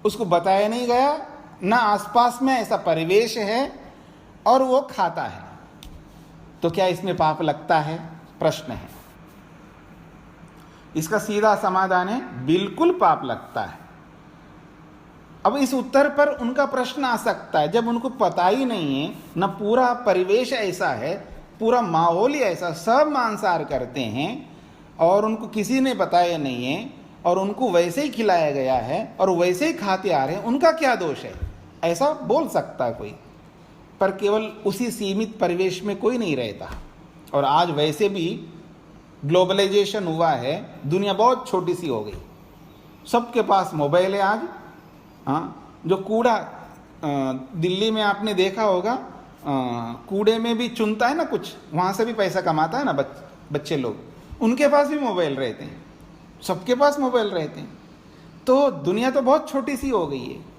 S2: उसको बताया नहीं गया, ना आसपास में ऐसा परिवेश है, और वो खाता है। तो क्या इसमें पाप लगता है? प्रश्न है। इसका सीधा समाधान है बिल्कुल पाप लगता है। अब इस उत्तर पर उनका प्रश्न आ सकता है, जब उनको पता ही नहीं है, न पूरा परिवेश ऐसा है, पूरा माहौल ही ऐसा, सब मांसाहार करते हैं और उनको किसी ने बताया नहीं है, और उनको वैसे ही खिलाया गया है और वैसे ही खाते आ रहे हैं, उनका क्या दोष है? ऐसा बोल सकता है कोई, पर केवल उसी सीमित परिवेश में कोई नहीं रहता। और आज वैसे भी ग्लोबलाइजेशन हुआ है, दुनिया बहुत छोटी सी हो गई, सबके पास मोबाइल है आज। हाँ, जो कूड़ा दिल्ली में आपने देखा होगा, कूड़े में भी चुनता है ना कुछ, वहाँ से भी पैसा कमाता है ना बच्चे लोग, उनके पास भी मोबाइल रहते हैं, सबके पास मोबाइल रहते हैं। तो दुनिया तो बहुत छोटी सी हो गई है।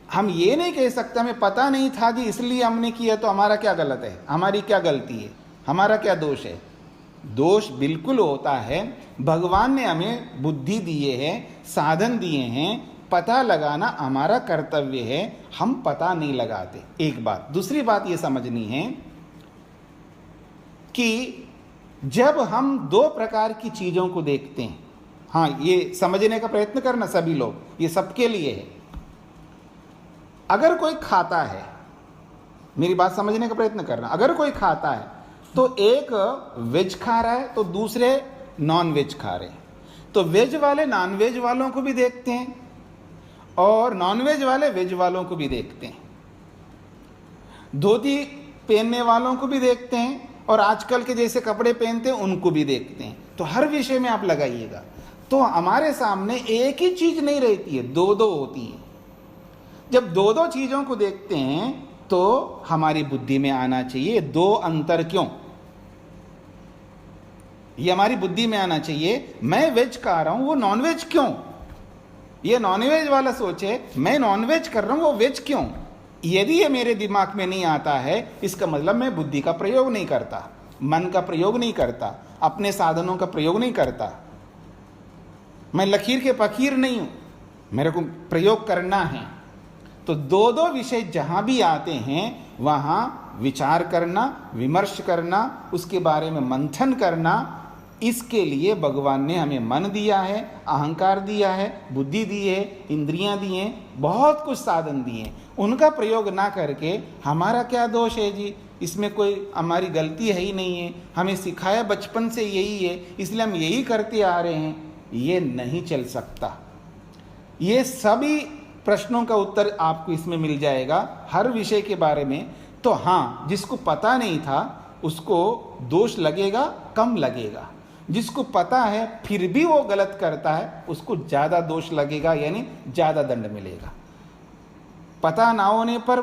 S2: हम ये नहीं कह सकते हमें पता नहीं था जी इसलिए हमने किया, तो हमारा क्या गलत है, हमारी क्या गलती है, हमारा क्या दोष है? दोष बिल्कुल होता है, भगवान ने हमें बुद्धि दिए है, साधन दिए हैं, पता लगाना हमारा कर्तव्य है, हम पता नहीं लगाते। एक बात। दूसरी बात ये समझनी है कि जब हम 2 प्रकार की चीजों को देखते हैं, हाँ ये समझने का प्रयत्न करना सभी लोग, ये सबके लिए है। अगर कोई खाता है, मेरी बात समझने का प्रयत्न करना, अगर कोई खाता है तो एक वेज खा रहा है तो दूसरे नॉन वेज खा रहे हैं, तो वेज वाले नॉन वेज वालों को भी देखते हैं और नॉन वेज वाले वेज वालों को भी देखते हैं, धोती पहनने वालों को भी देखते हैं, और आजकल के जैसे कपड़े पहनते हैं उनको भी देखते हैं। तो हर विषय में आप लगाइएगा, तो हमारे सामने एक ही चीज नहीं रहती है, 2-2 होती है। जब 2-2 चीजों को देखते हैं तो हमारी बुद्धि में आना चाहिए दो अंतर क्यों, ये हमारी बुद्धि में आना चाहिए। मैं वेज खा रहा हूं वो नॉनवेज क्यों, ये नॉनवेज वाला सोचे मैं नॉनवेज कर रहा हूं वो वेज क्यों। यदि ये मेरे दिमाग में नहीं आता है इसका मतलब मैं बुद्धि का प्रयोग नहीं करता, मन का प्रयोग नहीं करता, अपने साधनों का प्रयोग नहीं करता। मैं लकीर के फकीर नहीं हूं, मेरे को प्रयोग करना है। तो दो दो विषय जहां भी आते हैं वहां विचार करना, विमर्श करना, उसके बारे में मंथन करना, इसके लिए भगवान ने हमें मन दिया है, अहंकार दिया है, बुद्धि दी है, इंद्रियां दी हैं, बहुत कुछ साधन दिए हैं। उनका प्रयोग ना करके हमारा क्या दोष है जी, इसमें कोई हमारी गलती है ही नहीं है, हमें सिखाया बचपन से यही है इसलिए हम यही करते आ रहे हैं, ये नहीं चल सकता। ये सभी प्रश्नों का उत्तर आपको इसमें मिल जाएगा हर विषय के बारे में। तो हाँ, जिसको पता नहीं था उसको दोष लगेगा, कम लगेगा। जिसको पता है फिर भी वो गलत करता है उसको ज़्यादा दोष लगेगा, यानी ज़्यादा दंड मिलेगा। पता ना होने पर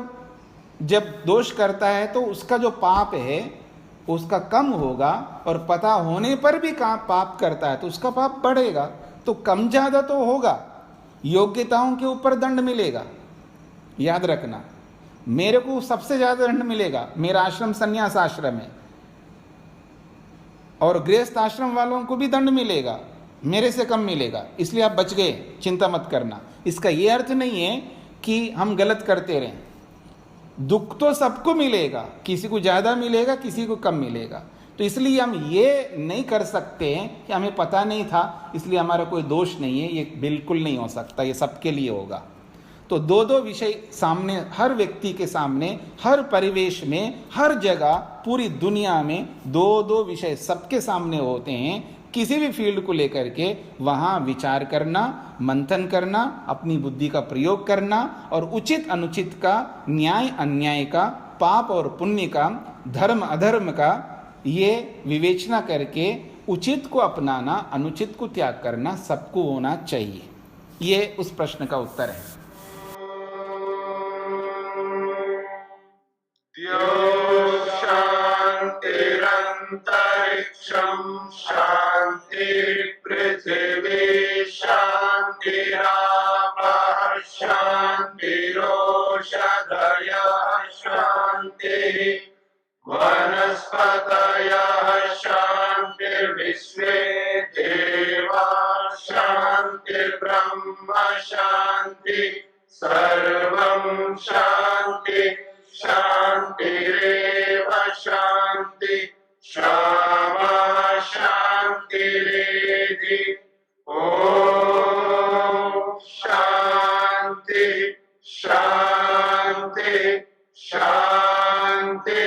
S2: जब दोष करता है तो उसका जो पाप है उसका कम होगा, और पता होने पर भी पाप करता है तो उसका पाप बढ़ेगा। तो कम ज़्यादा तो होगा, योग्यताओं के ऊपर दंड मिलेगा। याद रखना, मेरे को सबसे ज़्यादा दंड मिलेगा, मेरा आश्रम संन्यास आश्रम है, और गृहस्थ आश्रम वालों को भी दंड मिलेगा, मेरे से कम मिलेगा, इसलिए आप बच गए, चिंता मत करना। इसका ये अर्थ नहीं है कि हम गलत करते रहें, दुख तो सबको मिलेगा, किसी को ज़्यादा मिलेगा, किसी को कम मिलेगा। तो इसलिए हम ये नहीं कर सकते हैं कि हमें पता नहीं था इसलिए हमारा कोई दोष नहीं है, ये बिल्कुल नहीं हो सकता, ये सबके लिए होगा। तो दो दो विषय सामने, हर व्यक्ति के सामने, हर परिवेश में, हर जगह, पूरी दुनिया में दो दो विषय सबके सामने होते हैं। किसी भी फील्ड को लेकर के वहाँ विचार करना, मंथन करना, अपनी बुद्धि का प्रयोग करना, और उचित अनुचित का, न्याय अन्याय का, पाप और पुण्य का, धर्म अधर्म का, ये विवेचना करके उचित को अपनाना, अनुचित को त्याग करना सबको होना चाहिए। ये उस प्रश्न का उत्तर है।
S1: शांतिरंतरिक्षं शांति पृथिवी शांतिरापः शांतिरोषधयः शांतिः वनस्पतयः शांतिर्विश्वे देवाः शांतिर्ब्रह्म शांति सर्वं शांति शांतिरेव शांति क्षमा शांतिरेधि। ओम शांति शांति शांति।